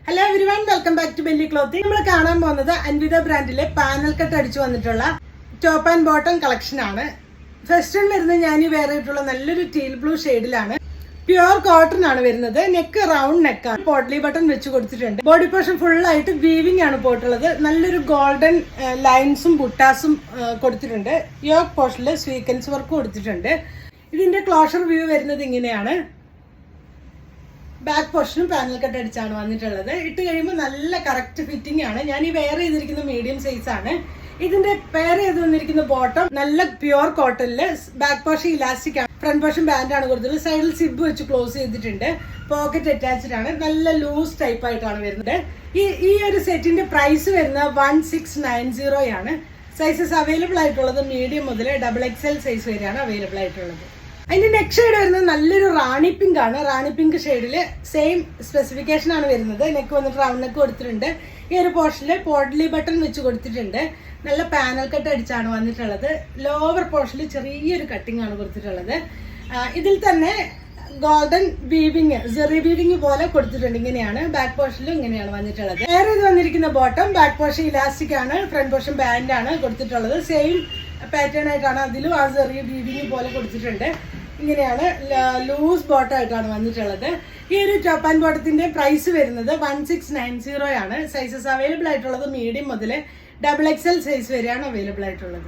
Hello everyone, welcome back to Belly clothing. നമ്മൾ കാണാൻ പോകുന്നത് അൻവിത ബ്രാൻഡിലെ പാനൽ കട്ട് അടിച്ചു വന്നിട്ടുള്ള ടോപ്പ് ആൻഡ് ബോട്ടം കളക്ഷൻ ആണ്. ഫസ്റ്റ് വൺ വരുന്നത് ഞാൻ ഈ വേറെ ആയിട്ടുള്ള നല്ലൊരു ടീൽ ബ്ലൂ ഷെയ്ഡിലാണ്. പ്യുവർ കോട്ടൺ ആണ് വരുന്നത്. നെക്ക് റൗണ്ട് നെക്കാണ്. പോട്ട്ലി ബട്ടൺ വെച്ച് കൊടുത്തിട്ടുണ്ട്. ബോഡി പോർഷൻ ഫുൾ ആയിട്ട് വീവിംഗ് ആണ് പോയിട്ടുള്ളത്. നല്ലൊരു ഗോൾഡൻ ലൈൻസും ബുട്ടാസും കൊടുത്തിട്ടുണ്ട്. യോക്ക് പോർഷനിൽ സ്വീക്കൻസ് വർക്ക് കൊടുത്തിട്ടുണ്ട്. ഇതിന്റെ ക്ലോഷർ വ്യൂ വരുന്നത് ഇങ്ങനെയാണ്. ബാക്ക് പോർഷനും പാനൽ കട്ട് അടിച്ചാണ് വന്നിട്ടുള്ളത്. ഇട്ട് കഴിയുമ്പോൾ നല്ല കറക്റ്റ് ഫിറ്റിംഗ് ആണ്. ഞാൻ ഈ വെയർ ചെയ്തിരിക്കുന്ന മീഡിയം സൈസ് ആണ്. ഇതിന്റെ വെയർ ചെയ്ത് വന്നിരിക്കുന്ന ബോട്ടം നല്ല പ്യുവർ കോട്ടണില്. ബാക്ക് പോർഷൻ ഇലാസ്റ്റിക് ആണ്. ഫ്രണ്ട് പോർഷൻ ബാൻഡ് ആണ് കൊടുത്തത്. സൈഡിൽ സിബ് വെച്ച് ക്ലോസ് ചെയ്തിട്ടുണ്ട്. പോക്കറ്റ് അറ്റാച്ച്ഡ് ആണ്. നല്ല ലൂസ് ടൈപ്പ് ആയിട്ടാണ് വരുന്നത്. ഈ ഒരു സെറ്റിന്റെ പ്രൈസ് വരുന്നത് 1690 ആണ്. സൈസസ് അവൈലബിൾ ആയിട്ടുള്ളത് മീഡിയം മുതൽ XXL സൈസ് വരെയാണ് അവൈലബിൾ ആയിട്ടുള്ളത്. അതിന്റെ നെക്ക് ഷെയ്ഡ് വരുന്നത് നല്ലൊരു റാണി പിങ്ക് ആണ്. റാണി പിങ്ക് ഷെയ്ഡില് സെയിം സ്പെസിഫിക്കേഷൻ ആണ് വരുന്നത്. നെക്ക് വന്നിട്ട് റൗണ്ട് നെക്ക് കൊടുത്തിട്ടുണ്ട്. ഈ ഒരു പോർഷനിൽ പോട്ട്ലി ബട്ടൺ വെച്ച് കൊടുത്തിട്ടുണ്ട്. നല്ല പാനൽ കട്ട് അടിച്ചാണ് വന്നിട്ടുള്ളത്. ലോവർ പോർഷനിൽ ചെറിയൊരു കട്ടിംഗ് ആണ് കൊടുത്തിട്ടുള്ളത്. ഇതിൽ തന്നെ ഗോൾഡൻ വീവിങ്, ജെറി വീവിങ് പോലെ കൊടുത്തിട്ടുണ്ട്. ഇങ്ങനെയാണ് ബാക്ക് പോർഷനിലും ഇങ്ങനെയാണ് വന്നിട്ടുള്ളത്. വേറെ ഇത് വന്നിരിക്കുന്ന ബോട്ടം ബാക്ക് പോർഷൻ ഇലാസ്റ്റിക് ആണ്. ഫ്രണ്ട് പോർഷൻ ബാൻഡ് ആണ് കൊടുത്തിട്ടുള്ളത്. സെയിം പാറ്റേൺ ആയിട്ടാണ് അതിലും ആ ചെറിയ വീവിങ് പോലെ കൊടുത്തിട്ടുണ്ട്. ഇങ്ങനെയാണ് ലൂസ് ബോട്ടം ആയിട്ടാണ് വന്നിട്ടുള്ളത്. ഈ ഒരു ടോപ്പ് ആൻഡ് ബോട്ടത്തിന്റെ പ്രൈസ് വരുന്നത് 1690 ആണ്. സൈസസ് അവൈലബിൾ ആയിട്ടുള്ളത് മീഡിയം മുതൽ XXL സൈസ് വരെയാണ് അവൈലബിൾ ആയിട്ടുള്ളത്.